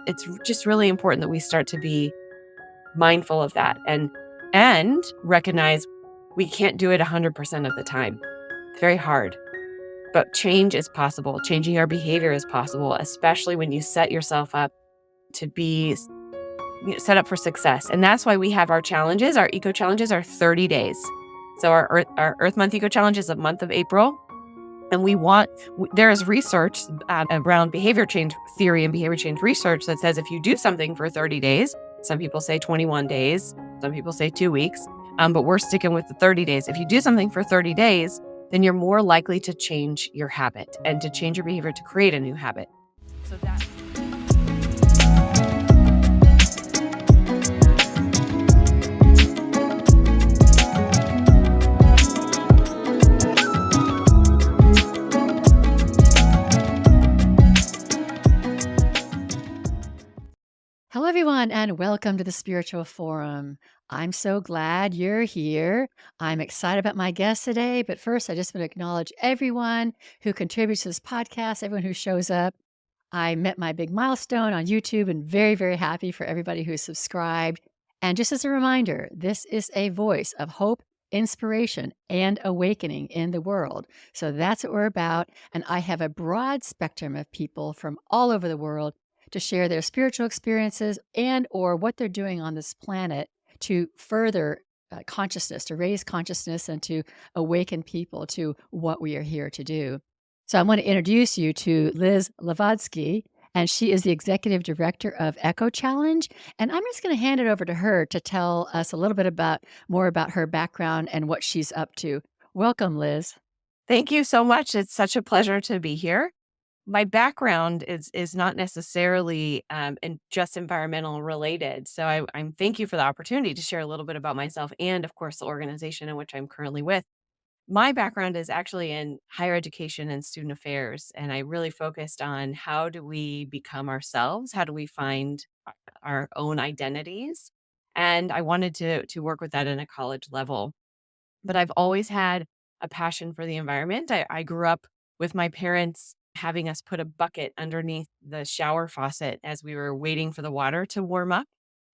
it's just really important that we start to be mindful of that and recognize we can't do it 100% of the time. It's very hard, but change is possible. Changing our behavior is possible, especially when you set yourself up to be set up for success. And that's why we have our challenges. Our eco challenges are 30 days. So our Earth Month Eco Challenge is the month of April. And there is research around behavior change theory and behavior change research that says if you do something for 30 days, some people say 21 days, some people say 2 weeks, but we're sticking with the 30 days. If you do something for 30 days, then you're more likely to change your habit and to change your behavior to create a new habit. So that. Hello, everyone, and welcome to the Spiritual Forum. I'm so glad you're here. I'm excited about my guest today, but first, I just want to acknowledge everyone who contributes to this podcast, everyone who shows up. I met my big milestone on YouTube and very, very happy for everybody who's subscribed. And just as a reminder, this is a voice of hope, inspiration, and awakening in the world. So that's what we're about. And I have a broad spectrum of people from all over the world to share their spiritual experiences and or what they're doing on this planet to further consciousness, to raise consciousness and to awaken people to what we are here to do. So I want to introduce you to Liz Zavodsky, and she is the executive director of Ecochallenge. And I'm just going to hand it over to her to tell us a little bit more about her background and what she's up to. Welcome, Liz. Thank you so much. It's such a pleasure to be here. My background is not necessarily in just environmental related. So I'm thank you for the opportunity to share a little bit about myself and, of course, the organization in which I'm currently with. My background is actually in higher education and student affairs, and I really focused on how do we become ourselves? How do we find our own identities? And I wanted to work with that in a college level. But I've always had a passion for the environment. I grew up with my parents having us put a bucket underneath the shower faucet as we were waiting for the water to warm up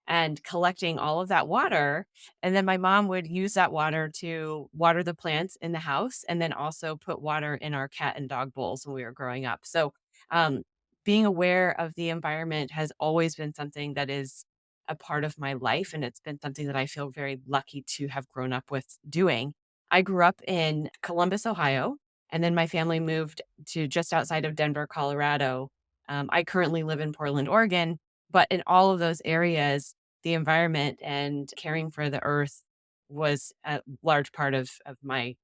and collecting all of that water. And then my mom would use that water to water the plants in the house and then also put water in our cat and dog bowls when we were growing up. So, um, being aware of the environment has always been something that is a part of my life. And it's been something that I feel very lucky to have grown up with doing. I grew up in Columbus, Ohio, and then my family moved to just outside of Denver, Colorado. I currently live in Portland, Oregon, but in all of those areas, the environment and caring for the earth was a large part of my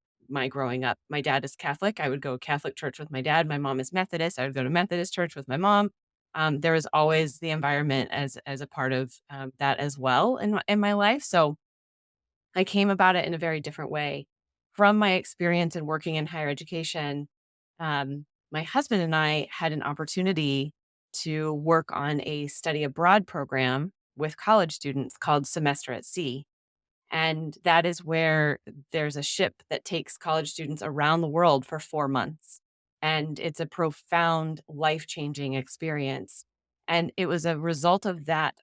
growing up. My dad is Catholic. I would go to Catholic church with my dad. My mom is Methodist. I would go to Methodist church with my mom. There was always the environment as a part of that as well in my life. So I came about it in a very different way. From my experience in working in higher education, my husband and I had an opportunity to work on a study abroad program with college students called Semester at Sea. And that is where there's a ship that takes college students around the world for 4 months. And it's a profound, life-changing experience. And it was a result of that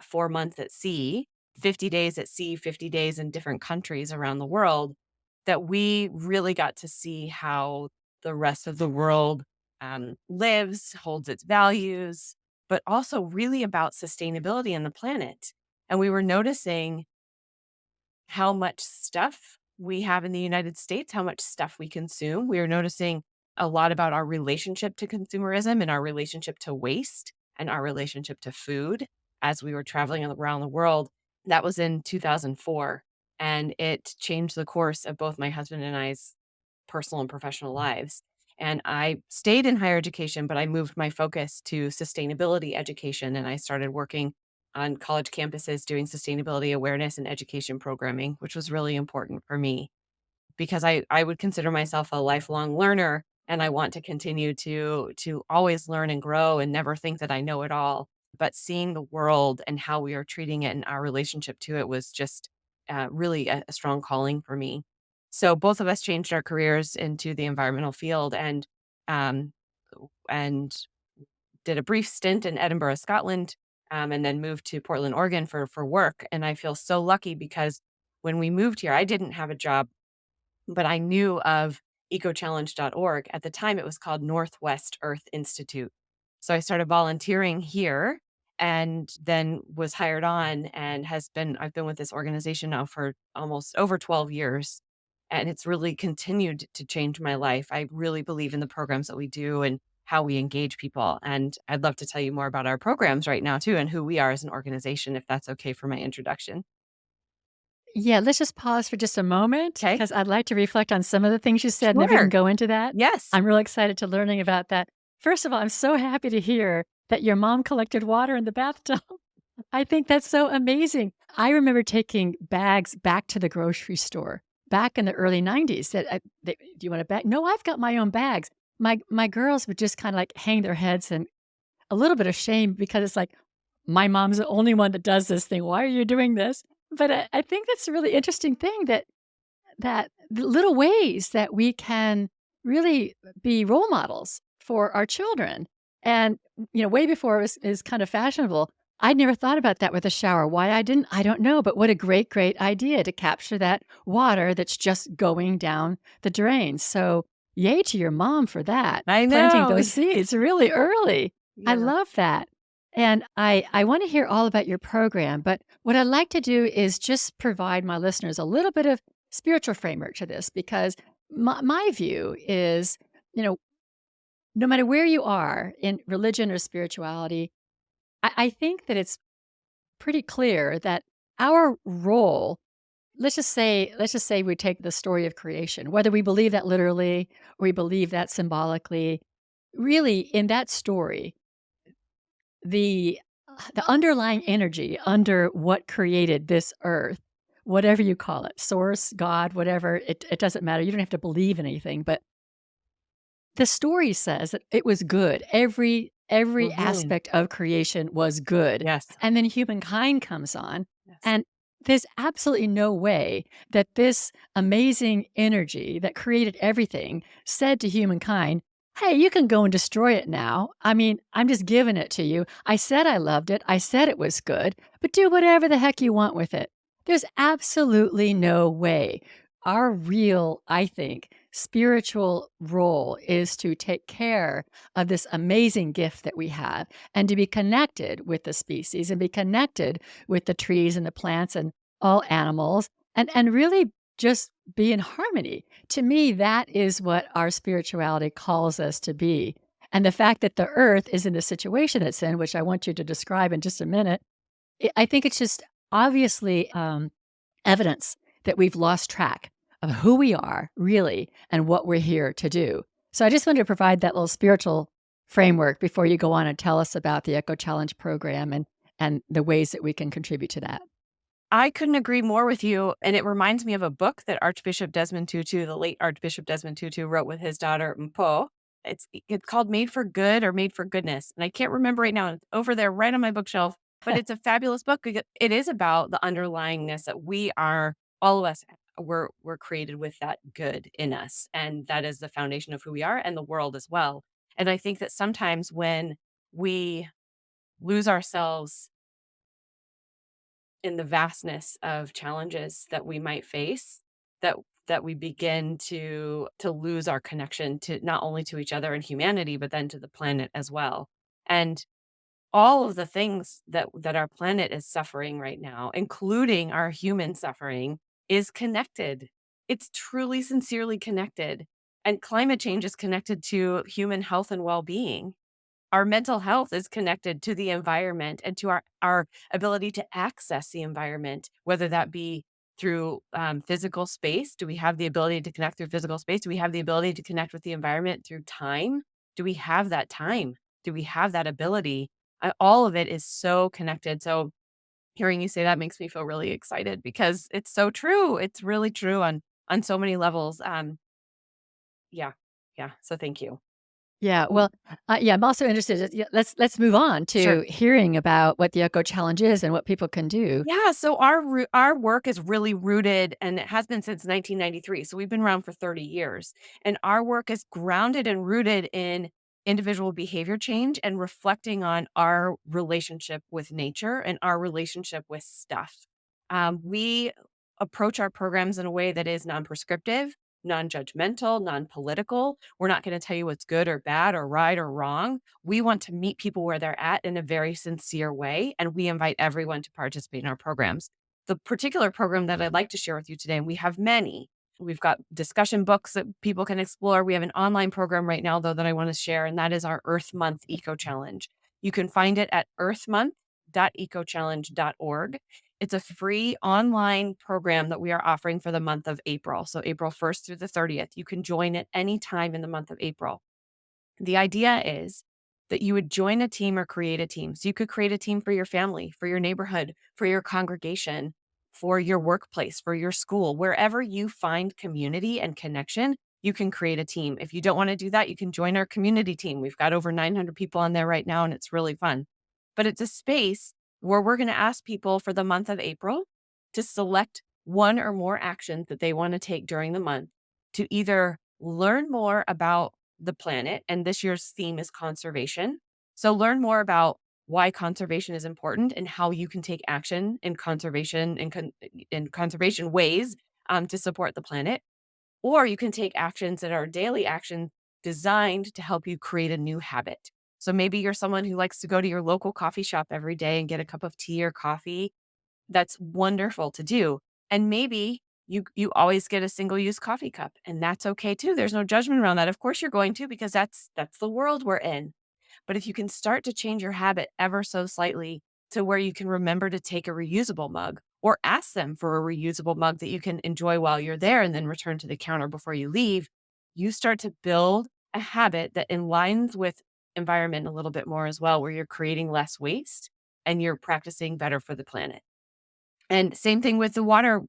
4 months at sea, 50 days at sea, 50 days in different countries around the world, that we really got to see how the rest of the world lives, holds its values, but also really about sustainability in the planet. And we were noticing how much stuff we have in the United States, how much stuff we consume. We are noticing a lot about our relationship to consumerism and our relationship to waste and our relationship to food as we were traveling around the world. That was in 2004. And it changed the course of both my husband and I's personal and professional lives. And I stayed in higher education, but I moved my focus to sustainability education. And I started working on college campuses doing sustainability awareness and education programming, which was really important for me because I would consider myself a lifelong learner and I want to continue to always learn and grow and never think that I know it all. But seeing the world and how we are treating it and our relationship to it was just really a strong calling for me. So both of us changed our careers into the environmental field um, and did a brief stint in Edinburgh, Scotland, and then moved to Portland, Oregon for work. And I feel so lucky because when we moved here, I didn't have a job, but I knew of Ecochallenge.org. At the time, it was called Northwest Earth Institute. So I started volunteering here and then was hired on and I've been with this organization now for almost over 12 years. And it's really continued to change my life. I really believe in the programs that we do and how we engage people. And I'd love to tell you more about our programs right now, too, and who we are as an organization, if that's okay for my introduction. Yeah, let's just pause for just a moment Okay. because I'd like to reflect on some of the things you said, and then we can Sure. go into that. Yes. I'm real excited to learning about that. First of all, I'm so happy to hear that your mom collected water in the bathtub. I think that's so amazing. I remember taking bags back to the grocery store back in the early 90s that "Do you want a bag?" "No, I've got my own bags." My girls would just kinda, like, hang their heads and a little bit of shame because it's like, "My mom's the only one that does this thing. Why are you doing this?" But I think that's a really interesting thing that the little ways that we can really be role models for our children. And, way before it was is kind of fashionable, I'd never thought about that with a shower. Why I didn't, I don't know. But what a great, great idea to capture that water that's just going down the drain. So, yay to your mom for that, I planting know. those seeds really early. I Yeah. love that. And I want to hear all about your program. But what I'd like to do is just provide my listeners a little bit of spiritual framework to this because my view is, you know, no matter where you are in religion or spirituality, I think that it's pretty clear that our role, let's just say we take the story of creation, whether we believe that literally or we believe that symbolically, really in that story, the the underlying energy under what created this earth, whatever you call it, source, God, whatever, it doesn't matter. You don't have to believe in anything, but the story says that it was good. Every Mhm. aspect of creation was good. Yes. And then humankind comes on, Yes. and there's absolutely no way that this amazing energy that created everything said to humankind, "Hey, you can go and destroy it now. I mean, I'm just giving it to you. I said I loved it. I said it was good, but do whatever the heck you want with it." There's absolutely no way. Our real, I think, spiritual role is to take care of this amazing gift that we have and to be connected with the species and be connected with the trees and the plants and all animals and really just be in harmony. To me, that is what our spirituality calls us to be. And the fact that the earth is in the situation it's in, which I want you to describe in just a minute, I think it's just obviously evidence that we've lost track of who we are really and what we're here to do. So I just wanted to provide that little spiritual framework before you go on and tell us about the Eco Challenge program and the ways that we can contribute to that. I couldn't agree more with you, and it reminds me of a book that Archbishop Desmond Tutu, the late Archbishop Desmond Tutu, wrote with his daughter Mpho. It's called Made for Good or Made for Goodness, and I can't remember right now. It's over there right on my bookshelf, but it's a fabulous book. It is about the underlyingness that we are, all of us, we're created with that good in us, and that is the foundation of who we are and the world as well. And I think that sometimes when we lose ourselves in the vastness of challenges that we might face, that we begin to lose our connection to not only to each other and humanity, but then to the planet as well. And all of the things that our planet is suffering right now, including our human suffering, is connected. It's truly sincerely connected. And climate change is connected to human health and well-being. Our mental health is connected to the environment and to our ability to access the environment, whether that be through physical space. Do we have the ability to connect through physical space? Do we have the ability to connect with the environment through time? Do we have that time? Do we have that ability? All of it is so connected. So hearing you say that makes me feel really excited because it's so true. It's really true on so many levels. Yeah, yeah. So thank you. Yeah, Mm, well, yeah, I'm also interested. Yeah, let's move on sure. to hearing about what the Eco Challenge is and what people can do. Yeah, so our work is really rooted, and it has been since 1993, so we've been around for 30 years, and our work is grounded and rooted in individual behavior change and reflecting on our relationship with nature and our relationship with stuff. We approach our programs in a way that is non prescriptive, non judgmental, non political. We're not going to tell you what's good or bad or right or wrong. We want to meet people where they're at in a very sincere way, and we invite everyone to participate in our programs. The particular program that I'd like to share with you today, and we have many, we've got discussion books that people can explore. We have an online program right now, though, that I want to share, and that is our Earth Month Eco Challenge. You can find it at earthmonth.ecochallenge.org. It's a free online program that we are offering for the month of April. So, April 1st through the 30th. You can join at any time in the month of April. The idea is that you would join a team or create a team. So you could create a team for your family, for your neighborhood, for your congregation, for your workplace, for your school, wherever you find community and connection, you can create a team. If you don't want to do that, you can join our community team. We've got over 900 people on there right now, and it's really fun. But it's a space where we're going to ask people for the month of April to select one or more actions that they want to take during the month to either learn more about the planet. And this year's theme is conservation. So learn more about why conservation is important and how you can take action in conservation in conservation ways to support the planet. Or you can take actions that are daily actions designed to help you create a new habit. So maybe you're someone who likes to go to your local coffee shop every day and get a cup of tea or coffee. That's wonderful to do. And maybe you always get a single-use coffee cup, and that's okay too. There's no judgment around that. Of course you're going to, because that's the world we're in. But if you can start to change your habit ever so slightly to where you can remember to take a reusable mug or ask them for a reusable mug that you can enjoy while you're there and then return to the counter before you leave, you start to build a habit that aligns with environment a little bit more as well, where you're creating less waste and you're practicing better for the planet. And same thing with the water,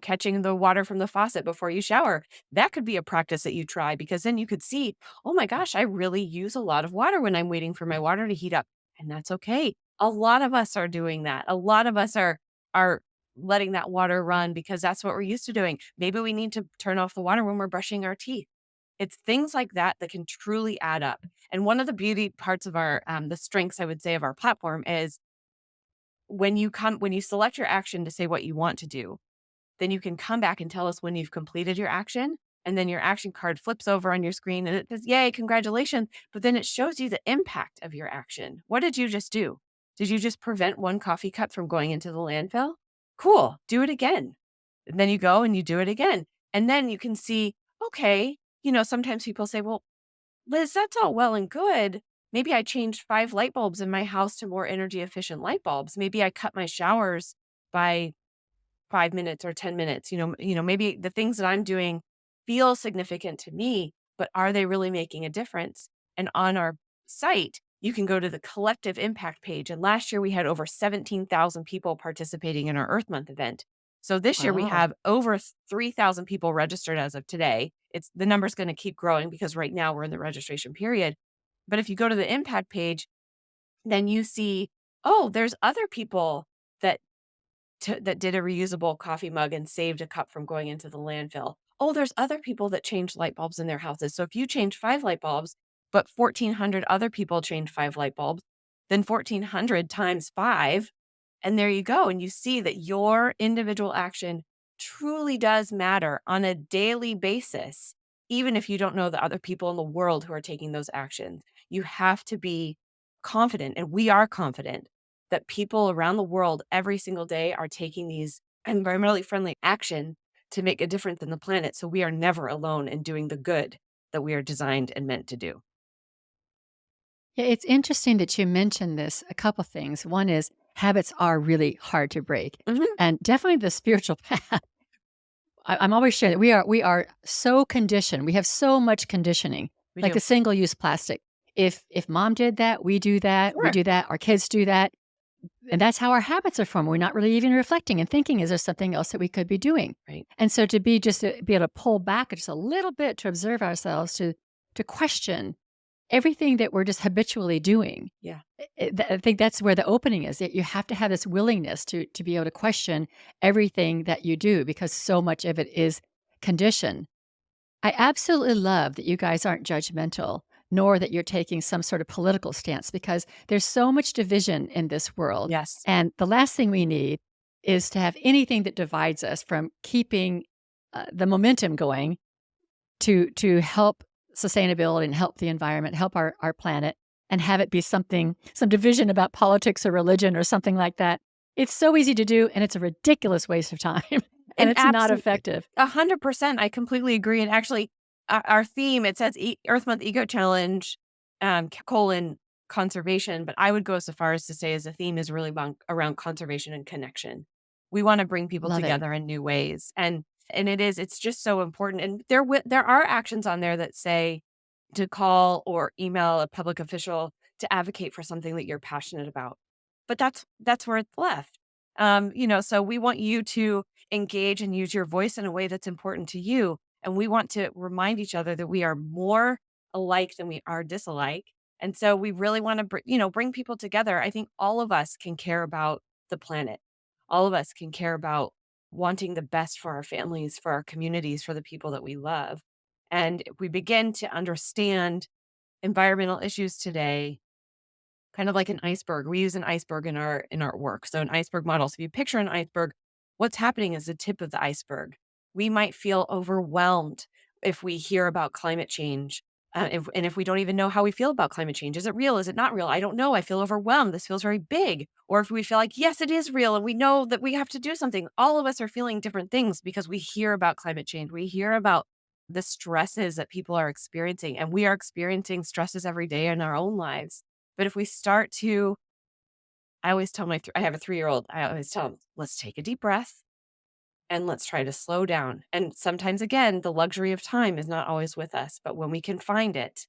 catching the water from the faucet before you shower. That could be a practice that you try, because then you could see, oh my gosh, I really use a lot of water when I'm waiting for my water to heat up. And that's okay. A lot of us are doing that. A lot of us are letting that water run because that's what we're used to doing. Maybe we need to turn off the water when we're brushing our teeth. It's things like that that can truly add up. And one of the beauty parts of the strengths, I would say, of our platform is when you select your action to say what you want to do, then you can come back and tell us when you've completed your action. And then your action card flips over on your screen and it says, yay, congratulations. But then it shows you the impact of your action. What did you just do? Did you just prevent one coffee cup from going into the landfill? Cool. Do it again. And then you go and you do it again. And then you can see, okay, sometimes people say, well, Liz, that's all well and good. Maybe I changed 5 light bulbs in my house to more energy efficient light bulbs. Maybe I cut my showers by 5 minutes or 10 minutes. Maybe the things that I'm doing feel significant to me, but are they really making a difference? And on our site, you can go to the collective impact page. And last year we had over 17,000 people participating in our Earth Month event. So this year we Wow. have over 3,000 people registered as of today. The number's going to keep growing because right now we're in the registration period. But if you go to the impact page, then you see, oh, there's other people that that did a reusable coffee mug and saved a cup from going into the landfill. Oh, there's other people that changed light bulbs in their houses. So if you change 5 light bulbs, but 1,400 other people changed 5 light bulbs, then 1,400 times 5, and there you go. And you see that your individual action truly does matter on a daily basis, even if you don't know the other people in the world who are taking those actions. You have to be confident, and we are confident that people around the world every single day are taking these environmentally friendly action to make a difference in the planet. So we are never alone in doing the good that we are designed and meant to do. Yeah, it's interesting that you mentioned this. A couple things. One is habits are really hard to break, Mhm. and definitely the spiritual path. I'm always sharing that we are so conditioned. We have so much conditioning, We like do. the single use plastic. If mom did that, we do that. We Sure. do that. Our kids do that. And that's how our habits are formed. We're not really even reflecting and thinking, is there something else that we could be doing? Right. And so to be able to pull back just a little bit to observe ourselves, to question everything that we're just habitually doing. Yeah. I think that's where the opening is. That you have to have this willingness to be able to question everything that you do because so much of it is conditioned. I absolutely love that you guys aren't judgmental, nor that you're taking some sort of political stance, because there's so much division in this world. Yes. And the last thing we need is to have anything that divides us from keeping the momentum going to help sustainability and help the environment, help our planet, and have it be something, some division about politics or religion or something like that. It's so easy to do, and it's a ridiculous waste of time, and And it's not absolutely, effective. 100%, I completely agree, and actually, our theme, it says Earth Month Eco Challenge, colon, conservation, but I would go so far as to say as the theme is really around conservation and connection. We wanna bring people Love it. together in new ways, and it's just so important, and there are actions on there that say to call or email a public official to advocate for something that you're passionate about. But that's where it's left. So we want you to engage and use your voice in a way that's important to you. And we want to remind each other that we are more alike than we are disalike. And so we really want to, bring people together. I think all of us can care about the planet. All of us can care about wanting the best for our families, for our communities, for the people that we love. And if we begin to understand environmental issues today, kind of like an iceberg. We use an iceberg in our work. So an iceberg model. So if you picture an iceberg, what's happening is the tip of the iceberg. We might feel overwhelmed if we hear about climate change. If we don't even know how we feel about climate change. Is it real? Is it not real? I don't know. I feel overwhelmed. This feels very big. Or if we feel like, yes, it is real and we know that we have to do something. All of us are feeling different things because we hear about climate change. We hear about the stresses that people are experiencing, and we are experiencing stresses every day in our own lives. But if we start to I always tell I have a 3-year-old, I always tell him, "Let's take a deep breath and let's try to slow down." And sometimes, again, the luxury of time is not always with us, but when we can find it,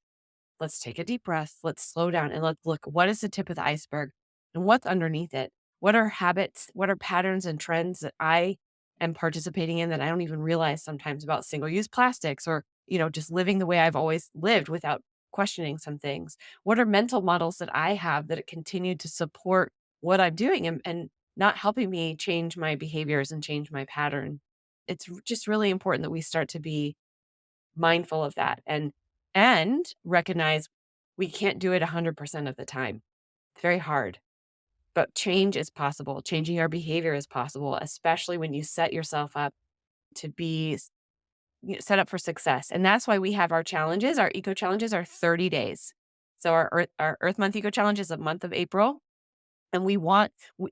let's take a deep breath, let's slow down, and let's look, what is the tip of the iceberg and what's underneath it? What are habits? What are patterns and trends that I am participating in that I don't even realize sometimes about single-use plastics or, just living the way I've always lived without questioning some things? What are mental models that I have that continue to support what I'm doing and not helping me change my behaviors and change my pattern? Just really important that we start to be mindful of that and recognize we can't do it 100% of the time. It's very hard, but change is possible. Changing our behavior is possible, especially when you set yourself up to be set up for success. And that's why we have our challenges. Our eco challenges are 30 days. So our Earth Month Eco Challenge is the month of April. And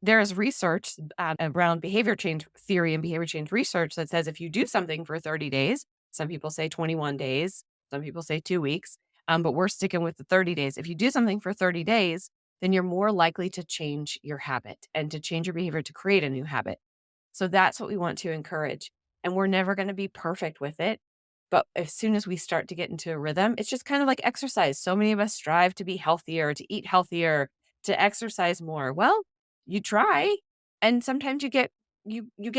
there is research around behavior change theory and behavior change research that says if you do something for 30 days, some people say 21 days, some people say 2 weeks, but we're sticking with the 30 days. If you do something for 30 days, then you're more likely to change your habit and to change your behavior to create a new habit. So that's what we want to encourage. And we're never going to be perfect with it. But as soon as we start to get into a rhythm, it's just kind of like exercise. So many of us strive to be healthier, to eat healthier, to exercise more. Well, you try and sometimes you get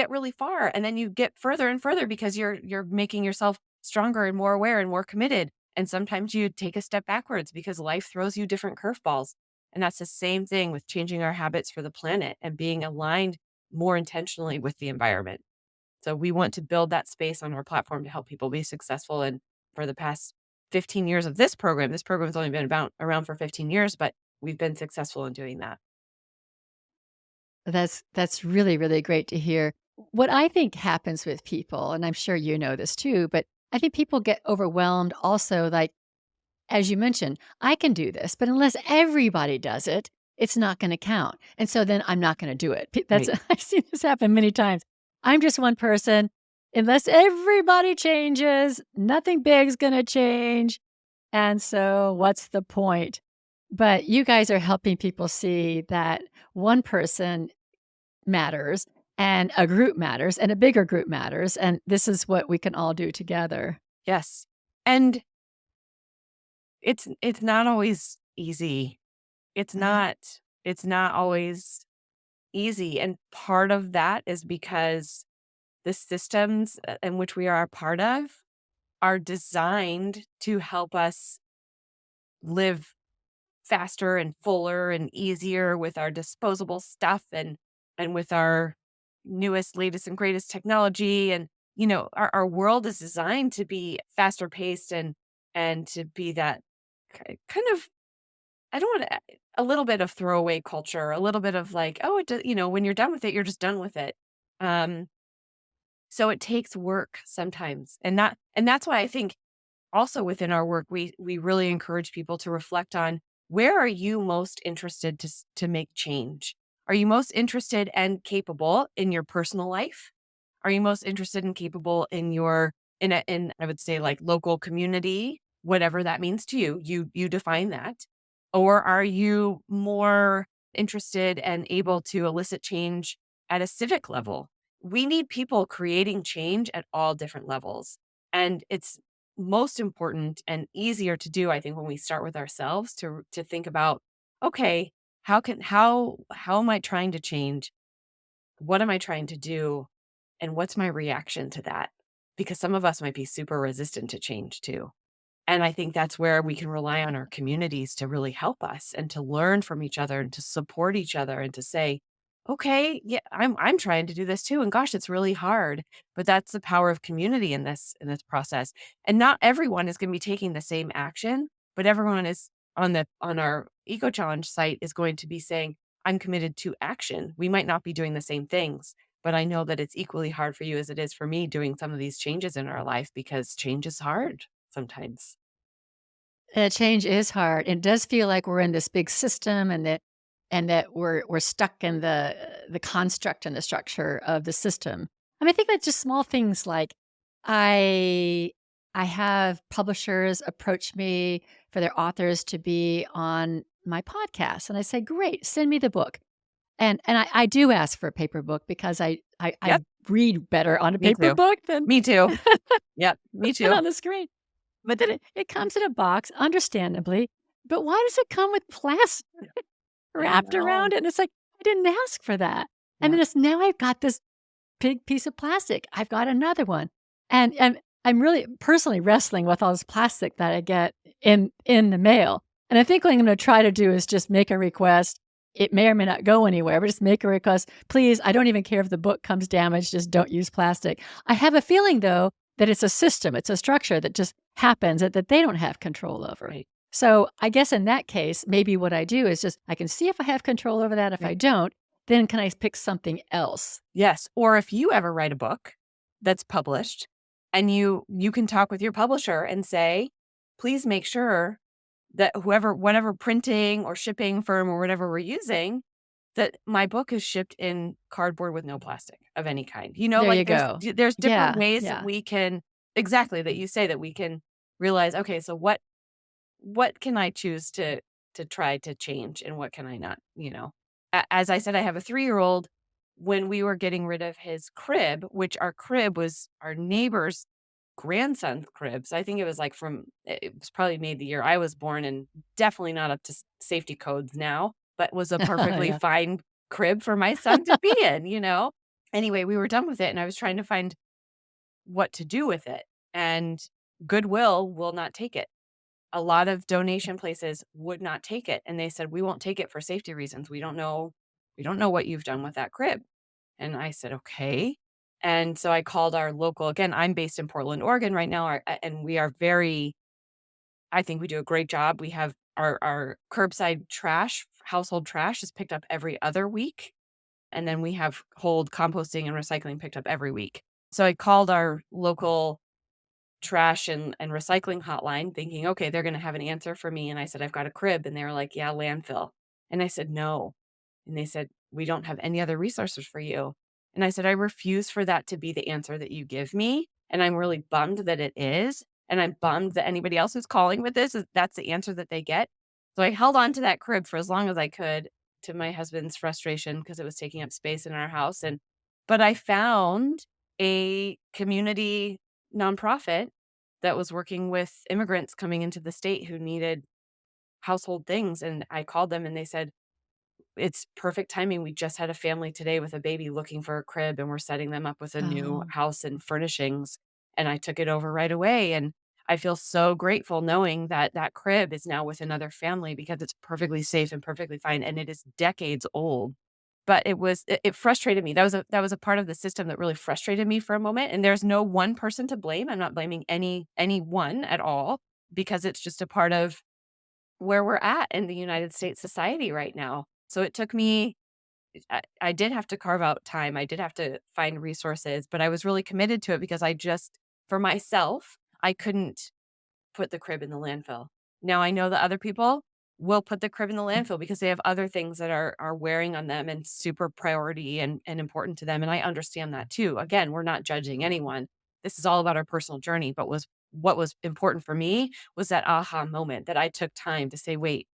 really far and then you get further and further because you're making yourself stronger and more aware and more committed. And sometimes you take a step backwards because life throws you different curveballs. And that's the same thing with changing our habits for the planet and being aligned more intentionally with the environment. So we want to build that space on our platform to help people be successful. And for the past 15 years of this program has only been around for 15 years, but we've been successful in doing that. That's really, really great to hear. What I think happens with people, and I'm sure you know this too, but I think people get overwhelmed also, like, as you mentioned, I can do this, but unless everybody does it, it's not gonna count. And so then I'm not gonna do it. That's Right. I've seen this happen many times. I'm just one person. Unless everybody changes, nothing big's gonna change. And so what's the point? But you guys are helping people see that one person matters and a group matters and a bigger group matters. And this is what we can all do together. Yes. And it's not always easy. It's Mhm. not it's not always easy. And part of that is because the systems in which we are a part of are designed to help us live faster and fuller and easier with our disposable stuff and with our newest, latest, and greatest technology. And, our world is designed to be faster paced and to be that kind of, I don't want to, a little bit of throwaway culture, a little bit of like, oh, when you're done with it, you're just done with it. Um, so it takes work sometimes. And that's why I think also within our work, we really encourage people to reflect on, where are you most interested to make change? Are you most interested and capable in your personal life? Are you most interested and capable in your in I would say like local community, whatever that means to you? You define that. Or are you more interested and able to elicit change at a civic level? We need people creating change at all different levels. And it's most important and easier to do, I think, when we start with ourselves, to think about, okay, how am I trying to change? What am I trying to do? And what's my reaction to that? Because some of us might be super resistant to change too. And I think that's where we can rely on our communities to really help us and to learn from each other and to support each other and to say, okay, yeah, I'm trying to do this too. And gosh, it's really hard. But that's the power of community in this process. And not everyone is going to be taking the same action, but everyone is on our Eco Challenge site is going to be saying, I'm committed to action. We might not be doing the same things, but I know that it's equally hard for you as it is for me doing some of these changes in our life, because change is hard sometimes. Change is hard. It does feel like we're in this big system and that we're stuck in the construct and the structure of the system. I mean, I think that just small things like I I have publishers approach me for their authors to be on my podcast, and I say, "Great, send me the book." And I do ask for a paper book because I Yep, read better on a me paper too. book than Me too. Yep, me than too. on the screen. But then it comes in a box, understandably, but why does it come with plastic I wrapped know. around it? And it's like, I didn't ask for that. And then Yep. it's now I've got this big piece of plastic. I've got another one. And I'm really personally wrestling with all this plastic that I get in the mail. And I think what I'm gonna try to do is just make a request. It may or may not go anywhere, but just make a request. Please, I don't even care if the book comes damaged, just don't use plastic. I have a feeling though that it's a system, it's a structure that just happens that they don't have control over. Right. So I guess in that case, maybe what I do is just I can see if I have control over that. If I Right. don't, then can I pick something else? Yes, or if you ever write a book that's published and you can talk with your publisher and say, "Please make sure that whatever printing or shipping firm or whatever we're using, that my book is shipped in cardboard with no plastic of any kind." There Like you go. there's different Yeah, ways that yeah. we can, exactly, that you say, that we can realize, okay, so what can I choose to try to change and what can I not? As I said, I have a 3-year-old. When we were getting rid of his crib, which our crib was our neighbor's grandson's crib. So I think it was like it was probably made the year I was born and definitely not up to safety codes now, but was a perfectly Yeah. fine crib for my son to be in. Anyway, we were done with it and I was trying to find what to do with it. And Goodwill will not take it. A lot of donation places would not take it, and they said, "We won't take it for safety reasons. We don't know what you've done with that crib." And I said, "Okay." And so I called our local, again, I'm based in Portland, Oregon right now, and we are very, I think we do a great job. We have our curbside trash, household trash is picked up every other week, and then we have hold composting and recycling picked up every week. So I called our local trash and recycling hotline thinking, okay, they're going to have an answer for me. And I said, I've got a crib. And they were like, yeah, landfill. And I said, no. And they said, we don't have any other resources for you. And I said, I refuse for that to be the answer that you give me. And I'm really bummed that it is. And I'm bummed that anybody else who's calling with this that's the answer that they get. So I held on to that crib for as long as I could, to my husband's frustration, because it was taking up space in our house. But I found a community nonprofit that was working with immigrants coming into the state who needed household things, and I called them and they said, "It's perfect timing. We just had a family today with a baby looking for a crib, and we're setting them up with a new Oh. house and furnishings." And I took it over right away, and I feel so grateful knowing that that crib is now with another family because it's perfectly safe and perfectly fine, and it is decades old. But it frustrated me. That was a part of the system that really frustrated me for a moment, and there's no one person to blame. I'm not blaming anyone at all, because it's just a part of where we're at in the United States society right now. So it took me I did have to carve out time. I did have to find resources, but I was really committed to it because I just for myself, I couldn't put the crib in the landfill. Now I know that other people will put the crib in the landfill because they have other things that are wearing on them and super priority and important to them. And I understand that too. Again, we're not judging anyone. This is all about our personal journey. But was what was important for me was that aha moment that I took time to say, wait,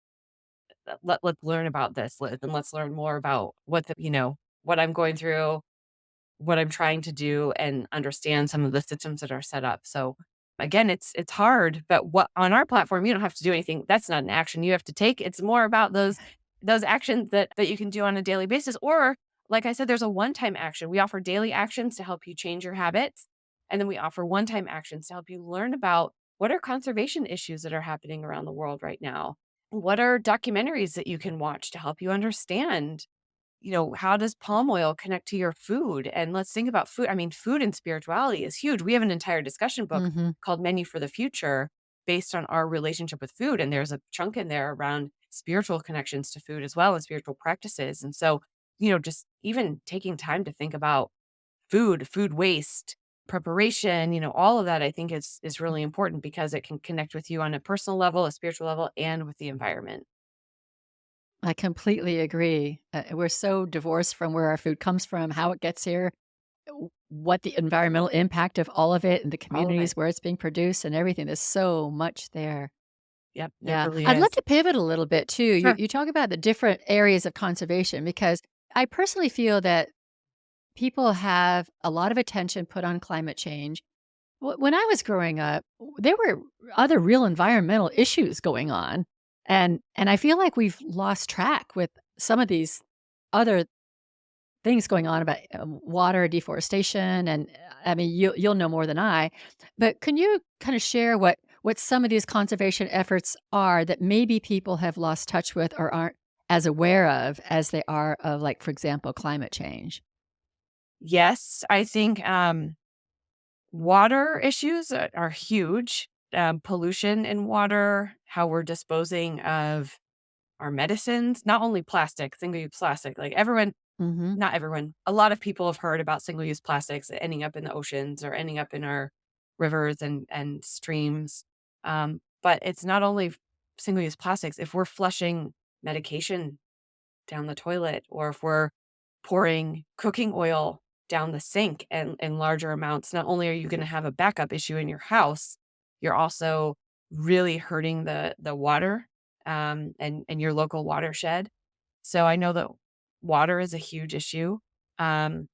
let's learn about this. And let's learn more about what what I'm going through, what I'm trying to do, and understand some of the systems that are set up. So again, it's hard, but what on our platform, you don't have to do anything. That's not an action you have to take. It's more about those actions that you can do on a daily basis. Or like I said, there's a one-time action. We offer daily actions to help you change your habits. And then we offer one-time actions to help you learn about what are conservation issues that are happening around the world right now. What are documentaries that you can watch to help you understand how does palm oil connect to your food? And let's think about food. I mean, food and spirituality is huge. We have an entire discussion book Mhm. called Menu for the Future based on our relationship with food. And there's a chunk in there around spiritual connections to food as well and spiritual practices. And so, just even taking time to think about food waste, preparation, all of that I think is really important because it can connect with you on a personal level, a spiritual level, and with the environment. I completely agree. We're so divorced from where our food comes from, how it gets here, what the environmental impact of all of it and the All of communities it. where it's being produced and everything. There's so much there. Yep, it Yeah. really I'd love is. to pivot a little bit too. You Sure. you talk about the different areas of conservation because I personally feel that people have a lot of attention put on climate change. When I was growing up, there were other real environmental issues going on, and I feel like we've lost track with some of these other things going on about, water deforestation, and, I mean, you'll know more than I, but can you kinda share what some of these conservation efforts are that maybe people have lost touch with or aren't as aware of as they are of, like, for example, climate change? Yes, I think, water issues are huge. Pollution in water, how we're disposing of our medicines, not only plastic, single-use plastic, like everyone Mhm. not everyone, a lot of people have heard about single-use plastics ending up in the oceans or ending up in our rivers and streams. But it's not only single-use plastics. If we're flushing medication down the toilet, or if we're pouring cooking oil down the sink and in larger amounts, not only are you going to have a backup issue in your house, you're also really hurting the water and your local watershed. So I know that water is a huge issue, um,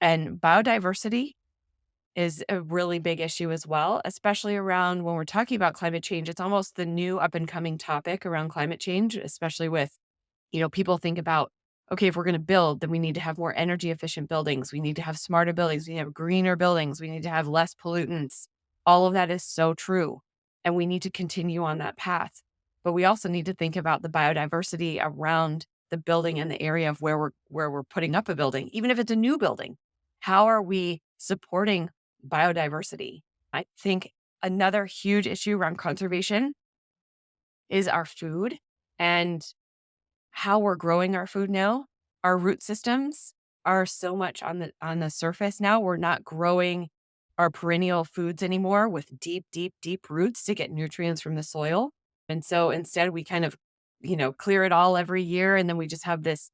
and biodiversity is a really big issue as well, especially around when we're talking about climate change. It's almost the new up and coming topic around climate change, especially with people think about, okay, if we're going to build, then we need to have more energy efficient buildings. We need to have smarter buildings. We need to have greener buildings. We need to have less pollutants. All of that is so true. And we need to continue on that path. But we also need to think about the biodiversity around the building and the area of where we're putting up a building, even if it's a new building. How are we supporting biodiversity? I think another huge issue around conservation is our food and how we're growing our food now. Our root systems are so much on the surface now. We're not growing our perennial foods anymore with deep, deep, deep roots to get nutrients from the soil. And so instead we kind of, clear it all every year, and then we just have this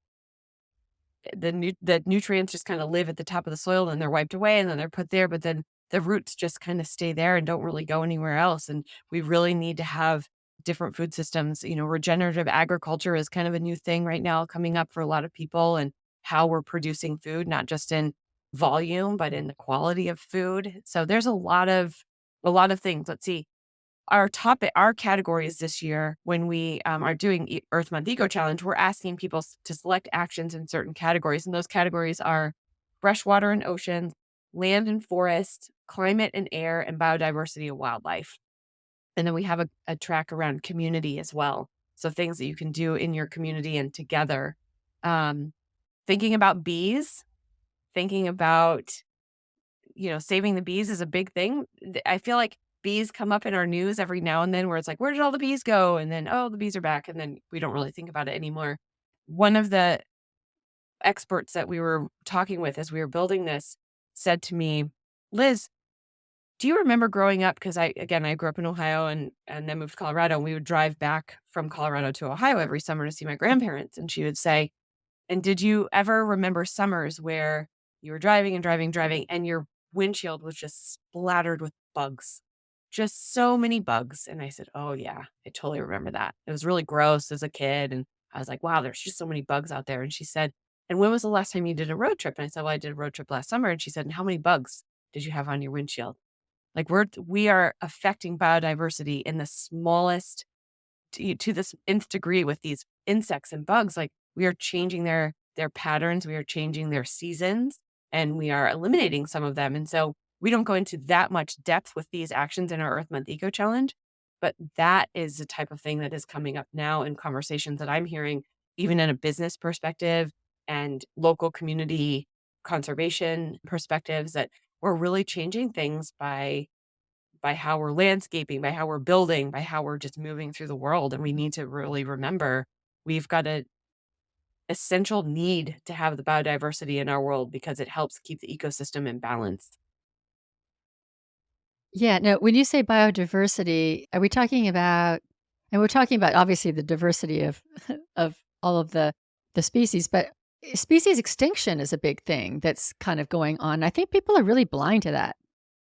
the nutrients just kind of live at the top of the soil and they're wiped away and then they're put there, but then the roots just kind of stay there and don't really go anywhere else. And we really need to have different food systems. Regenerative agriculture is kind of a new thing right now coming up for a lot of people, and how we're producing food, not just in volume, but in the quality of food. So there's a lot of things. Let's see. Our categories this year, when we are doing Earth Month Eco Challenge, we're asking people to select actions in certain categories. And those categories are freshwater and oceans, land and forest, climate and air, and biodiversity and wildlife. And then we have a track around community as well. So things that you can do in your community and together. Um, Thinking about bees, thinking about saving the bees is a big thing. I feel like bees come up in our news every now and then where it's like, where did all the bees go? And then, oh, the bees are back. And then we don't really think about it anymore. One of the experts that we were talking with as we were building this said to me, Liz, do you remember growing up? Because I grew up in Ohio and then moved to Colorado. And we would drive back from Colorado to Ohio every summer to see my grandparents. And she would say, and did you ever remember summers where you were driving and driving, driving, and your windshield was just splattered with bugs? Just so many bugs. And I said, oh, yeah, I totally remember that. It was really gross as a kid. And I was like, wow, there's just so many bugs out there. And she said, and when was the last time you did a road trip? And I said, well, I did a road trip last summer. And she said, and how many bugs did you have on your windshield? Like we are affecting biodiversity in the smallest to this nth degree with these insects and bugs. Like we are changing their patterns, we are changing their seasons, and we are eliminating some of them. And so we don't go into that much depth with these actions in our Earth Month Eco Challenge, but that is the type of thing that is coming up now in conversations that I'm hearing, even in a business perspective and local community conservation perspectives, that we're really changing things by how we're landscaping, by how we're building, by how we're just moving through the world. And we need to really remember we've got an essential need to have the biodiversity in our world because it helps keep the ecosystem in balance. Yeah, no, when you say biodiversity, are we talking about and we're talking about obviously the diversity of of all of the species, but species extinction is a big thing that's kind of going on. I think people are really blind to that.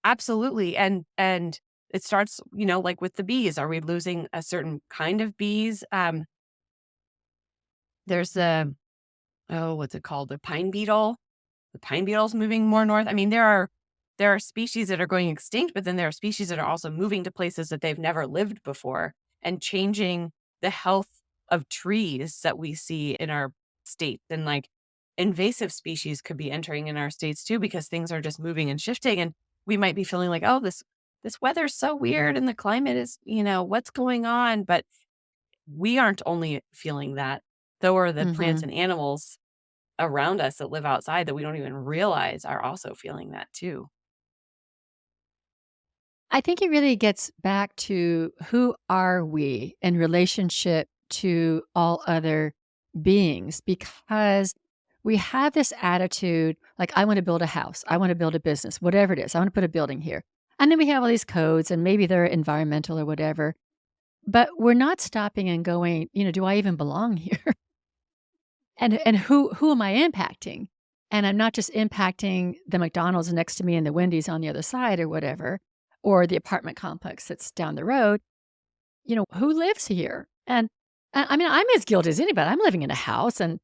Absolutely. And it starts, like with the bees. Are we losing a certain kind of bees? There's the what's it called? The pine beetle. The pine beetle's moving more north. I mean, there are species that are going extinct, but then there are species that are also moving to places that they've never lived before and changing the health of trees that we see in our state. And like invasive species could be entering in our states too because things are just moving and shifting. And we might be feeling like, oh, this weather's so weird and the climate is, what's going on? But we aren't only feeling that, though are the plants Mhm. and animals around us that live outside that we don't even realize are also feeling that too. I think it really gets back to who are we in relationship to all other beings because we have this attitude like, I want to build a house, I want to build a business, whatever it is, I want to put a building here. And then we have all these codes, and maybe they're environmental or whatever, but we're not stopping and going, do I even belong here? And who am I impacting? And I'm not just impacting the McDonald's next to me and the Wendy's on the other side or whatever, or the apartment complex that's down the road. Who lives here? And I mean, I'm as guilty as anybody. I'm living in a house and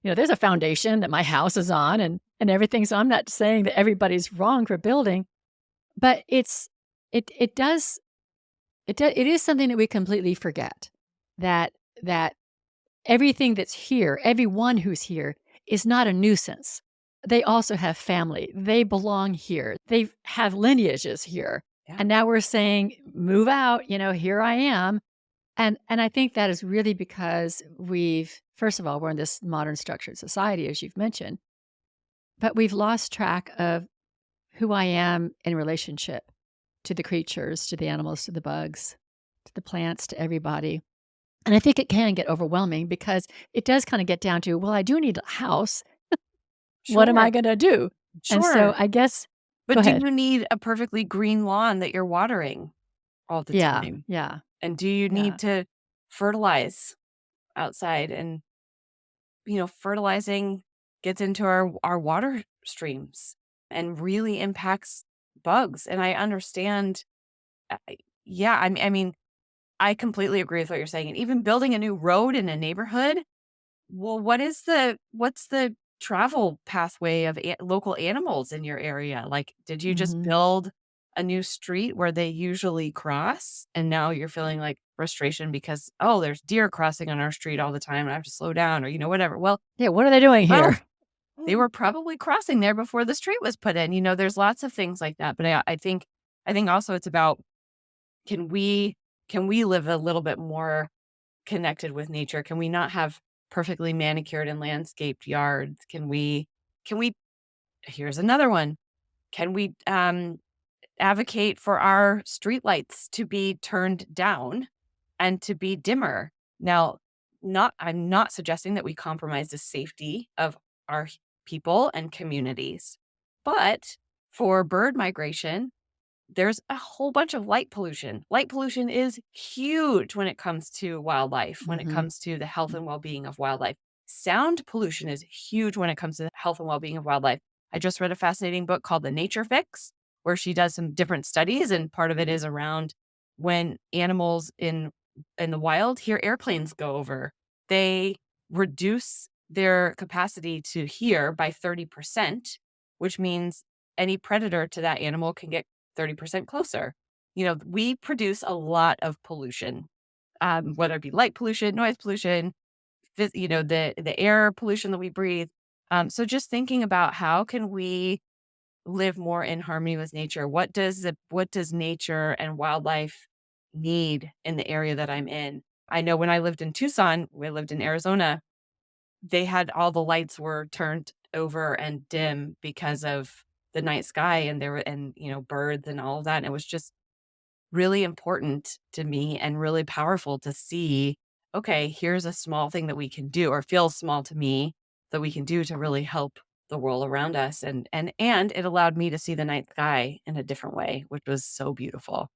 there's a foundation that my house is on and everything. So I'm not saying that everybody's wrong for building, but it does it is something that we completely forget that that everything that's here, everyone who's here is not a nuisance. They also have family. They belong here. They have lineages here. Yeah. And now we're saying, move out, here I am. And I think that is really because we've first of all, we're in this modern structured society, as you've mentioned, but we've lost track of who I am in relationship to the creatures, to the animals, to the bugs, to the plants, to everybody. And I think it can get overwhelming because it does kinda get down to, well, I do need a house. What am I Sure. gonna do? And so Sure. I guess go But do ahead. you need a perfectly green lawn that you're watering all the Yeah, time? yeah, And do you yeah. need to fertilize outside? And, fertilizing gets into our water streams and really impacts bugs. And I understand. uh, Yeah, I mean, I completely agree with what you're saying. And even building a new road in a neighborhood, well, what's the travel pathway of local animals in your area? Like, did you just Mhm. build a new street where they usually cross, and now you're feeling like frustration because, oh, there's deer crossing on our street all the time, and I have to slow down, or whatever. Yeah, what are they doing Well, here? they were probably crossing there before the street was put in. There's lots of things like that. But I think also it's about, can we live a little bit more connected with nature? Can we not have perfectly manicured and landscaped yards? Can we here's another one. Can we advocate for our streetlights to be turned down and to be dimmer. Now, not I'm not suggesting that we compromise the safety of our people and communities. But for bird migration, there's a whole bunch of light pollution. Light pollution is huge when it comes to wildlife, when it Mhm. comes to the health and well-being of wildlife. Sound pollution is huge when it comes to the health and well-being of wildlife. I just read a fascinating book called The Nature Fix, where she does some different studies, and part of it is around when animals in the wild hear airplanes go over, they reduce their capacity to hear by 30%, which means any predator to that animal can get 30% closer. We produce a lot of pollution, whether it be light pollution, noise pollution, the air pollution that we breathe. So just thinking about how can we live more in harmony with nature? What does nature and wildlife need in the area that I'm in? I know when I lived in Tucson, we lived in Arizona, they had all the lights were turned over and dim because of the night sky, and there were birds and all of that. And it was just really important to me and really powerful to see, okay, here's a small thing that we can do, or feels small to me, that we can do to really help the world around us. And it allowed me to see the night sky in a different way, which was so beautiful.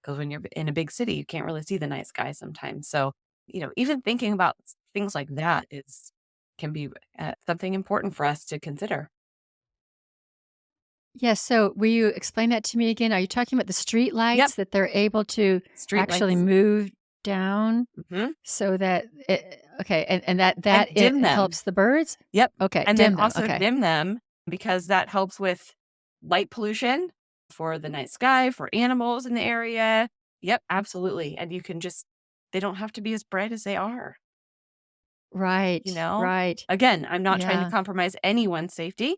Because when you're in a big city, you can't really see the night sky sometimes. So, even thinking about things like that is can be something important for us to consider. Yes, so will you explain that to me again? Are you talking about the street Yep, lights that they're able to street actually lights. move down Hmm. so that okay, and that And it dim them. helps the birds? Yep, Okay, and then dim them, also okay. dim them because that helps with light pollution for the night sky, for animals in the area. Yep, absolutely, and you can just they don't have to be as bright as they are, you Right, know? right. Again, I'm not trying to Yeah. compromise anyone's safety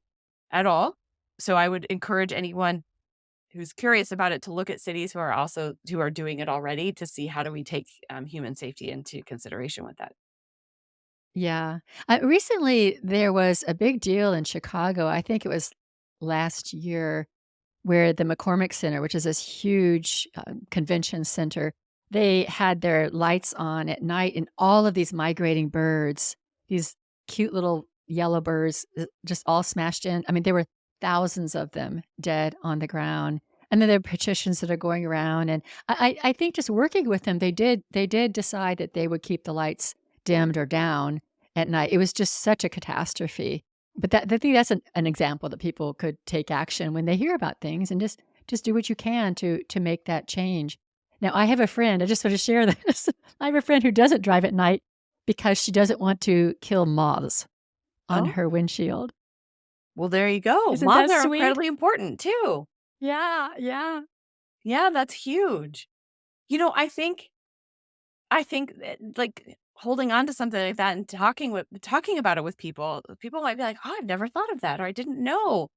at all, so I would encourage anyone who's curious about it to look at cities who are doing it already to see how do we take, human safety into consideration with that. Yeah. Recently, there was a big deal in Chicago, I think it was last year, where the McCormick Center, which is this huge, convention center, they had their lights on at night, and all of these migrating birds, these cute little yellow birds, just all smashed in. I mean, there were thousands of them dead on the ground, and then there are petitions that are going around, and I think just working with them, they did decide that they would keep the lights dimmed or down at night. It was just such a catastrophe. But I think that's an example that people could take action when they hear about things and just do what you can to make that change. Now, I have a friend, I just want to share this. I have a friend who doesn't drive at night because she doesn't want to kill moths on Oh, her windshield. well, there you go. Isn't Moths that are sweet? incredibly important too. Yeah, yeah. Yeah, that's huge. I think that, like, holding on to something like that and talking about it with people might be like, "Oh, I've never thought of that," or "I didn't know."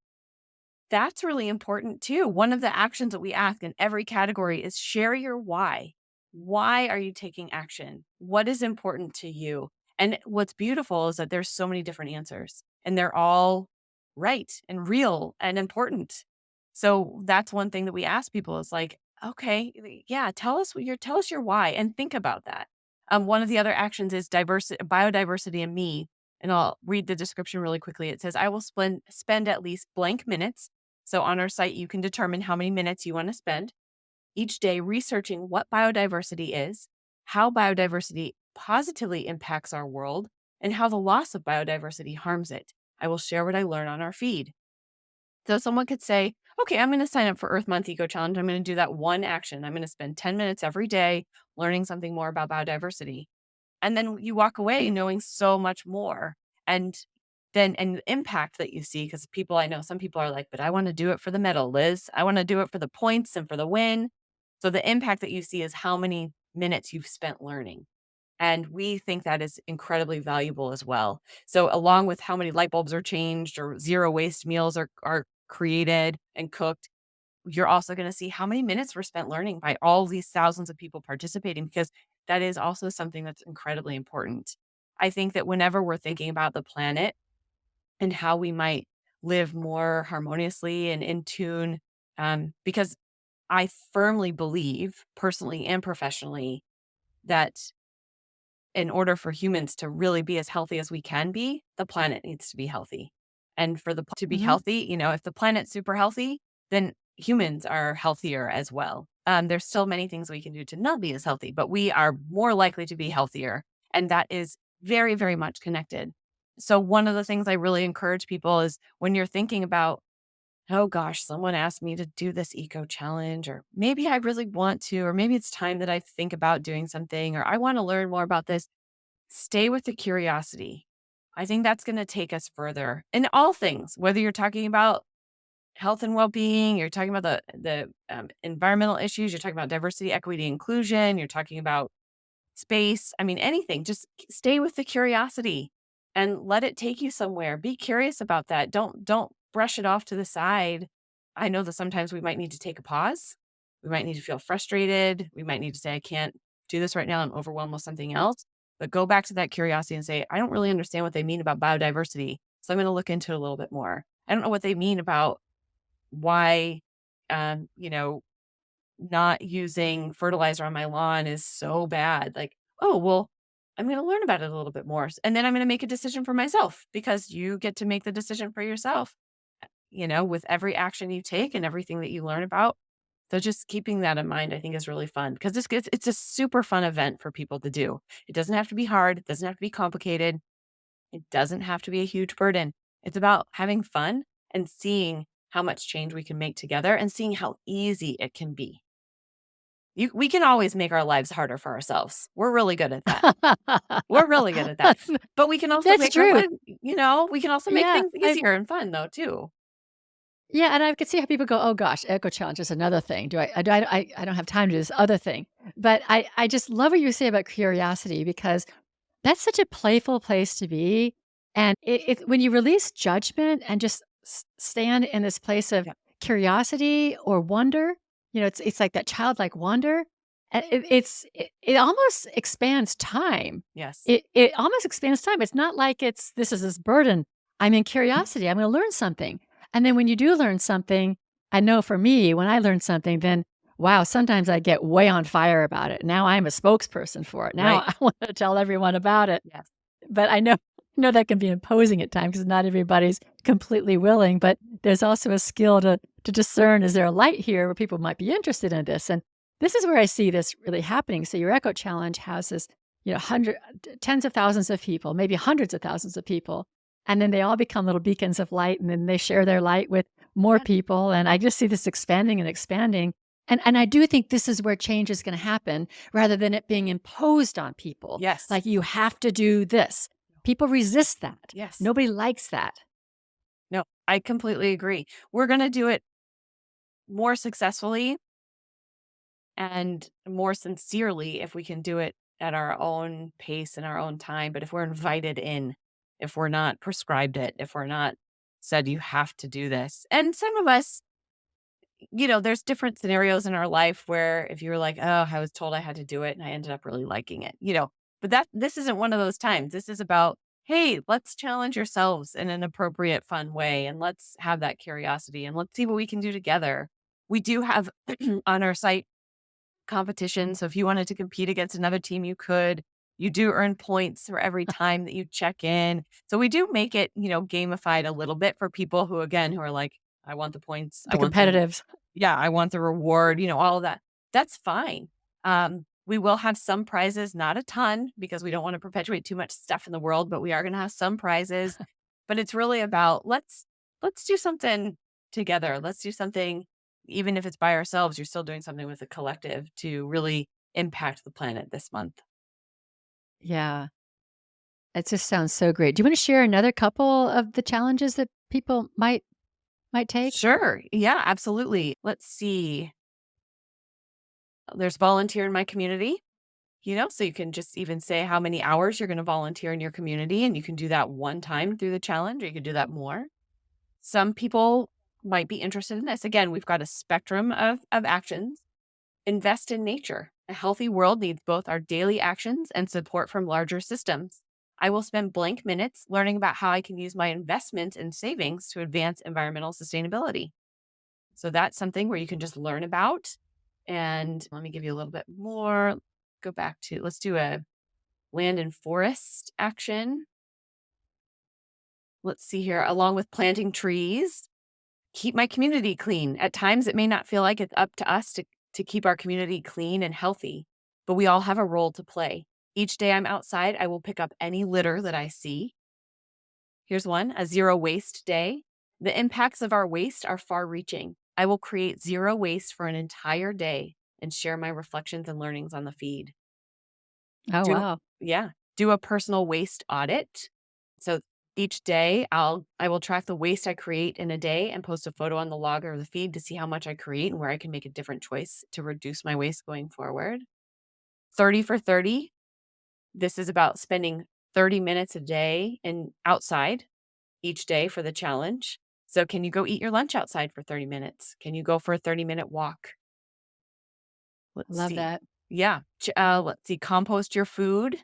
That's really important too. One of the actions that we ask in every category is share your why. Why are you taking action? What is important to you? And what's beautiful is that there's so many different answers and they're all right and real and important. So that's one thing that we ask people is like, okay, yeah, tell us your why and think about that. One of the other actions is diversity, biodiversity and me. And I'll read the description really quickly. It says, I will spend at least blank minutes, so on our site, you can determine how many minutes you want to spend each day researching what biodiversity is, how biodiversity positively impacts our world, and how the loss of biodiversity harms it. I will share what I learn on our feed. So someone could say, okay, I'm going to sign up for Earth Month Eco Challenge. I'm going to do that one action. I'm going to spend 10 minutes every day learning something more about biodiversity. And then you walk away knowing so much more. And the impact that you see, because I know some people are like, but I want to do it for the medal, Liz. I want to do it for the points and for the win. So the impact that you see is how many minutes you've spent learning. And we think that is incredibly valuable as well. So along with how many light bulbs are changed or zero waste meals are created and cooked, you're also going to see how many minutes were spent learning by all these thousands of people participating, because that is also something that's incredibly important. I think that whenever we're thinking about the planet and how we might live more harmoniously and in tune Because I firmly believe, personally and professionally, that in order for humans to really be as healthy as we can be, the planet needs to be healthy. And for to be Mhm. healthy, if the planet's super healthy, then humans are healthier as well. There's still many things we can do to not be as healthy, but we are more likely to be healthier. And that is very, very much connected. So, one of the things I really encourage people is when you're thinking about, oh gosh, someone asked me to do this eco challenge, or maybe I really want to, or maybe it's time that I think about doing something, or I want to learn more about this. Stay with the curiosity. I think that's gonna take us further in all things, whether you're talking about health and well-being, you're talking about the environmental issues, you're talking about diversity, equity, inclusion, you're talking about space. I mean, anything. Just stay with the curiosity and let it take you somewhere. Be curious about that. Don't brush it off to the side. I know that sometimes we might need to take a pause. We might need to feel frustrated. We might need to say, I can't do this right now. I'm overwhelmed with something else. But go back to that curiosity and say, I don't really understand what they mean about biodiversity. So I'm going to look into it a little bit more. I don't know what they mean about why, um, you know, not using fertilizer on my lawn is so bad. Like, oh, well, I'm going to learn about it a little bit more. And then I'm going to make a decision for myself, because you get to make the decision for yourself, with every action you take and everything that you learn about. So just keeping that in mind, I think, is really fun, because it's a super fun event for people to do. It doesn't have to be hard. It doesn't have to be complicated. It doesn't have to be a huge burden. It's about having fun and seeing how much change we can make together and seeing how easy it can be. We can always make our lives harder for ourselves. We're really good at that. We're really good at that. That's But we can also that's make our true. life, we can also make Yeah, things easier and fun though too. yeah, and I could see how people go, "Oh gosh, Ecochallenge is another thing. I don't have time to do this other thing." But I just love what you say about curiosity, because that's such a playful place to be, and when you release judgment and just stand in this place of Yeah. curiosity or wonder, it's like that childlike wonder. It almost expands time. Yes. It almost expands time. It's not like this is this burden. I'm in curiosity. I'm going to learn something, and then when you do learn something, I know for me, when I learn something, then wow, sometimes I get way on fire about it. Now I'm a spokesperson for it. Now Right. I want to tell everyone about it. Yes. But I know that can be imposing at times because not everybody's completely willing, but there's also a skill to discern, is there a light here where people might be interested in this? And this is where I see this really happening. So your Echo Challenge has this, tens of thousands of people, maybe hundreds of thousands of people. And then they all become little beacons of light, and then they share their light with more Yeah. people. And I just see this expanding and expanding. And I do think this is where change is going to happen, rather than it being imposed on people. Yes. Like, you have to do this. People resist that. Yes. Nobody likes that. No, I completely agree. We're going to do it more successfully and more sincerely if we can do it at our own pace and our own time. But if we're invited in, if we're not prescribed it, if we're not said, you have to do this. And some of us, there's different scenarios in our life where if you were like, oh, I was told I had to do it and I ended up really liking it, but this isn't one of those times. This is about, hey, let's challenge yourselves in an appropriate, fun way. And let's have that curiosity and let's see what we can do together. We do have on our site competition. So if you wanted to compete against another team, you could. You do earn points for every time that you check in. So we do make it, gamified a little bit for people who, again, who are like, I want the points. I The want the, competitives. yeah, I want the reward, all of that. That's fine. We will have some prizes, not a ton, because we don't want to perpetuate too much stuff in the world, but we are going to have some prizes. But it's really about, let's do something together. Let's do something, even if it's by ourselves, you're still doing something with a collective to really impact the planet this month. Yeah. It just sounds so great. Do you wanna share another couple of the challenges that people might take? Sure. Yeah, absolutely. Let's see. There's volunteer in my community. So you can just even say how many hours you're going to volunteer in your community, and you can do that one time through the challenge, or you could do that more. Some people might be interested in this. Again, we've got a spectrum of actions. Invest in nature. A healthy world needs both our daily actions and support from larger systems. I will spend blank minutes learning about how I can use my investment and savings to advance environmental sustainability. So that's something where you can just learn about. And let me give you a little bit more. Go back to, let's do a land and forest action. Let's see here. Along with planting trees, keep my community clean. At times, it may not feel like it's up to us to keep our community clean and healthy, but we all have a role to play. Each day I'm outside, I will pick up any litter that I see. Here's one, a zero waste day. The impacts of our waste are far reaching. I will create zero waste for an entire day and share my reflections and learnings on the feed. Oh, Do wow. yeah, do a personal waste audit. So each day I will track the waste I create in a day and post a photo on the log or the feed to see how much I create and where I can make a different choice to reduce my waste going forward. 30 for 30. This is about spending 30 minutes a day and outside each day for the challenge. So can you go eat your lunch outside for 30 minutes? Can you go for a 30-minute walk? Let's Love see. that. Yeah. Let's see. Compost your food.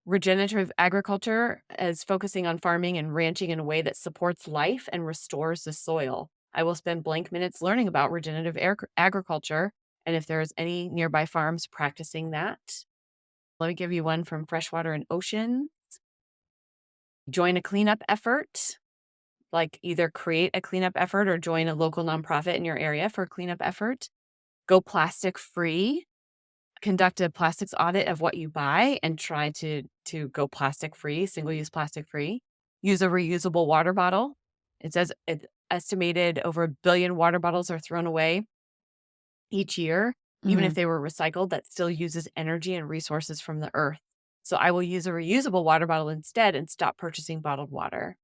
Regenerative agriculture is focusing on farming and ranching in a way that supports life and restores the soil. I will spend blank minutes learning about regenerative agriculture and if there's any nearby farms practicing that. Let me give you one from Freshwater and Ocean. Join a cleanup effort, like either create a cleanup effort or join a local nonprofit in your area for a cleanup effort. Go plastic free. Conduct a plastics audit of what you buy and try to go plastic free, single-use plastic free. Use a reusable water bottle. It says it's estimated over 1 billion water bottles are thrown away each year. Even if Mhm. they were recycled, that still uses energy and resources from the earth. So I will use a reusable water bottle instead and stop purchasing bottled water.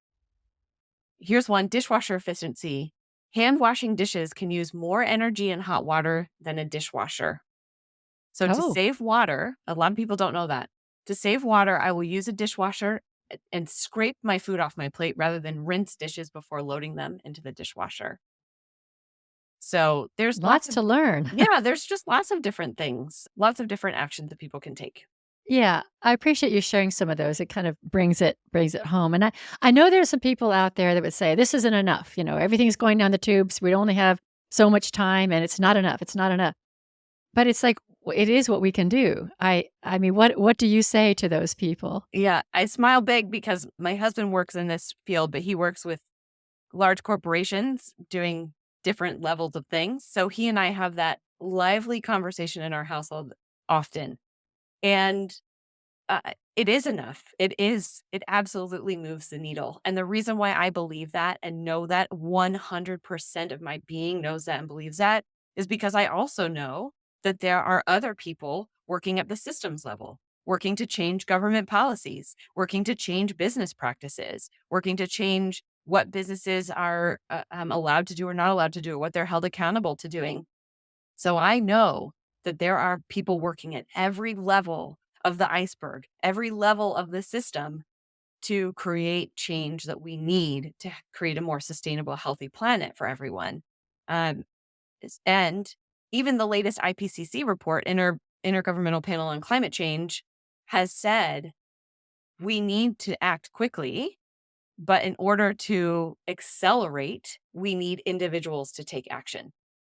Here's one, dishwasher efficiency. Hand washing dishes can use more energy and hot water than a dishwasher. So to Oh, save water, a lot of people don't know that. To save water, I will use a dishwasher and scrape my food off my plate rather than rinse dishes before loading them into the dishwasher. So there's lots lots of to learn. yeah, there's just lots of different things, lots of different actions that people can take. Yeah, I appreciate you sharing some of those. It kind of brings it home. And I know there's some people out there that would say this isn't enough. Everything's going down the tubes. We only have so much time, and it's not enough. It's not enough. But it's like it is what we can do. I mean, what do you say to those people? Yeah, I smile big because my husband works in this field, but he works with large corporations doing different levels of things. So he and I have that lively conversation in our household often. And it is enough. It is. It absolutely moves the needle. And the reason why I believe that and know that 100% of my being knows that and believes that is because I also know that there are other people working at the systems level, working to change government policies, working to change business practices, working to change what businesses are allowed to do or not allowed to do, what they're held accountable to doing. So I know that there are people working at every level of the iceberg, every level of the system to create change that we need to create a more sustainable, healthy planet for everyone. Um, and even the latest IPCC report, Intergovernmental Panel on Climate Change, has said we need to act quickly, but in order to accelerate, we need individuals to take action.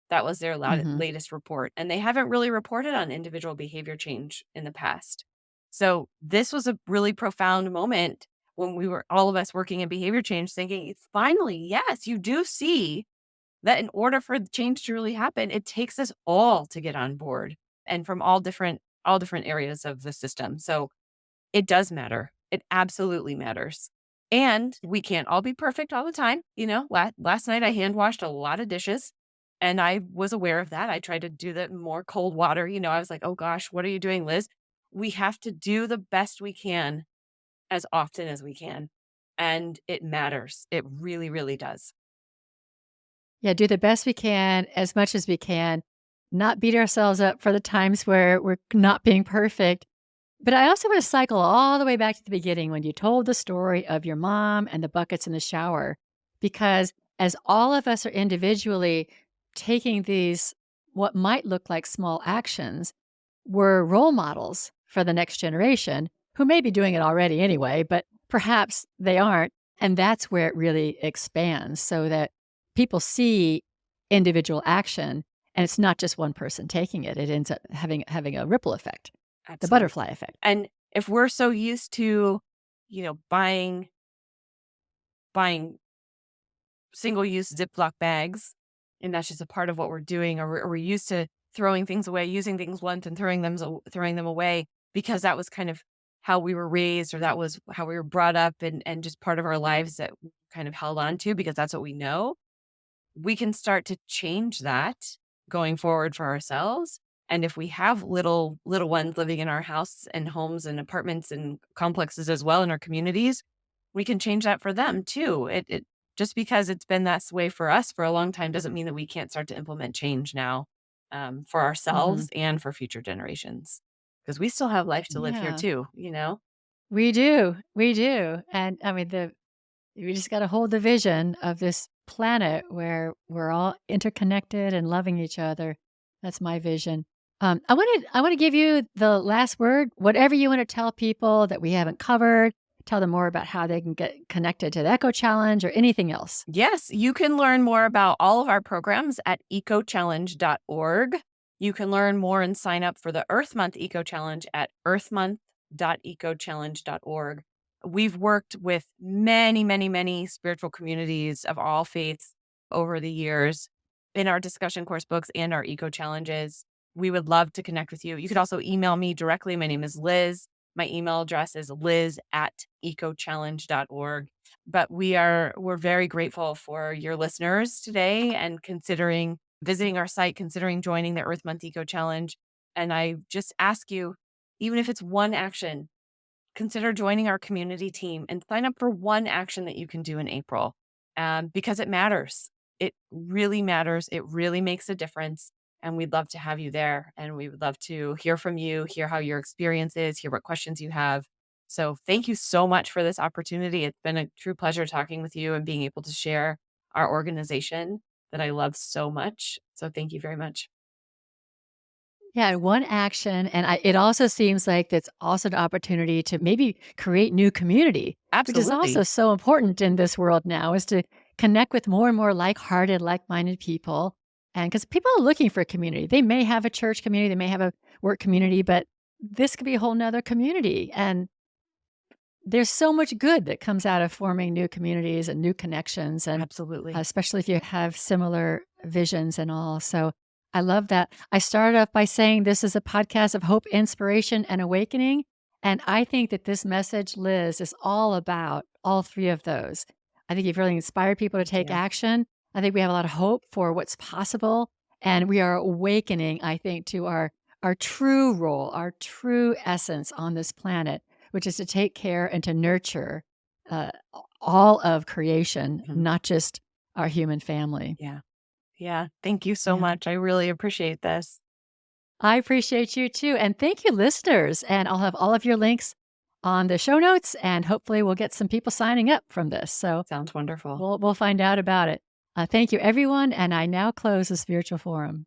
That was their Mhm. latest report, and they haven't really reported on individual behavior change in the past. So this was a really profound moment when we were all of us working in behavior change thinking, "It's finally, yes, you do see that in order for the change to really happen, it takes us all to get on board and from all different areas of the system." So it does matter. It absolutely matters. And we can't all be perfect all the time. Last night I hand washed a lot of dishes and I was aware of that. I tried to do that in more cold water. I was like, oh gosh, what are you doing, Liz? We have to do the best we can as often as we can. And it matters. It really, really does. Yeah, do the best we can, as much as we can, not beat ourselves up for the times where we're not being perfect. But I also want to cycle all the way back to the beginning when you told the story of your mom and the buckets in the shower. Because as all of us are individually taking these, what might look like small actions, we're role models for the next generation who may be doing it already anyway, but perhaps they aren't. And that's where it really expands so that people see individual action, and it's not just one person taking it. It ends up having a ripple effect, the Absolutely. butterfly effect. And if we're so used to, buying single-use Ziploc bags, and that's just a part of what we're doing, or we're used to throwing things away, using things once and throwing them away because that was kind of how we were raised, or that was how we were brought up, and just part of our lives that we kind of held on to because that's what we know. We can start to change that going forward for ourselves. And if we have little ones living in our house and homes and apartments and complexes as well in our communities, we can change that for them too. It just because it's been that way for us for a long time doesn't mean that we can't start to implement change now, for Mhm. ourselves and for future generations because we still have life to live here Yeah. too. You know, We do, and, I mean, the we just gotta hold the vision of this planet where we're all interconnected and loving each other. That's my vision. I wanna give you the last word, whatever you wanna tell people that we haven't covered, tell them more about how they can get connected to the Eco Challenge or anything else. yes, you can learn more about all of our programs at ecochallenge.org. You can learn more and sign up for the Earth Month Eco Challenge at earthmonth.ecochallenge.org. We've worked with many, many, many spiritual communities of all faiths over the years in our discussion course books and our eco challenges. We would love to connect with you. You could also email me directly. My name is Liz. My email address is liz@ecochallenge.org. But we're very grateful for your listeners today and considering visiting our site, considering joining the Earth Month Eco Challenge. And I just ask you, even if it's one action, consider joining our community team and sign up for one action that you can do in April, because it matters. It really matters. It really makes a difference. And we'd love to have you there. And we would love to hear from you, hear how your experience is, hear what questions you have. So thank you so much for this opportunity. It's been a true pleasure talking with you and being able to share our organization that I love so much. So thank you very much. Yeah, one action, and it also seems like that's also an opportunity to maybe create new community, which is also Absolutely. so important in this world now, is to connect with more and more like-hearted, like-minded people. And because people are looking for a community, they may have a church community, they may have a work community, but this could be a whole nother community. And there's so much good that comes out of forming new communities and new connections, and Absolutely. especially if you have similar visions and all. So I love that. I started off by saying this is a podcast of hope, inspiration, and awakening. And I think that this message, Liz, is all about all three of those. I think you've really inspired people to Thank take you. action. I think we have a lot of hope for what's possible. And we are awakening, I think, to our true role, our true essence on this planet, which is to take care and to nurture all of creation, Mhm. not just our human family. Yeah. Yeah. Thank you so Yeah. much. I really appreciate this. I appreciate you too. And thank you, listeners. And I'll have all of your links on the show notes, and hopefully we'll get some people signing up from this. So Sounds wonderful. we'll find out about it. Thank you, everyone. And I now close the spiritual forum.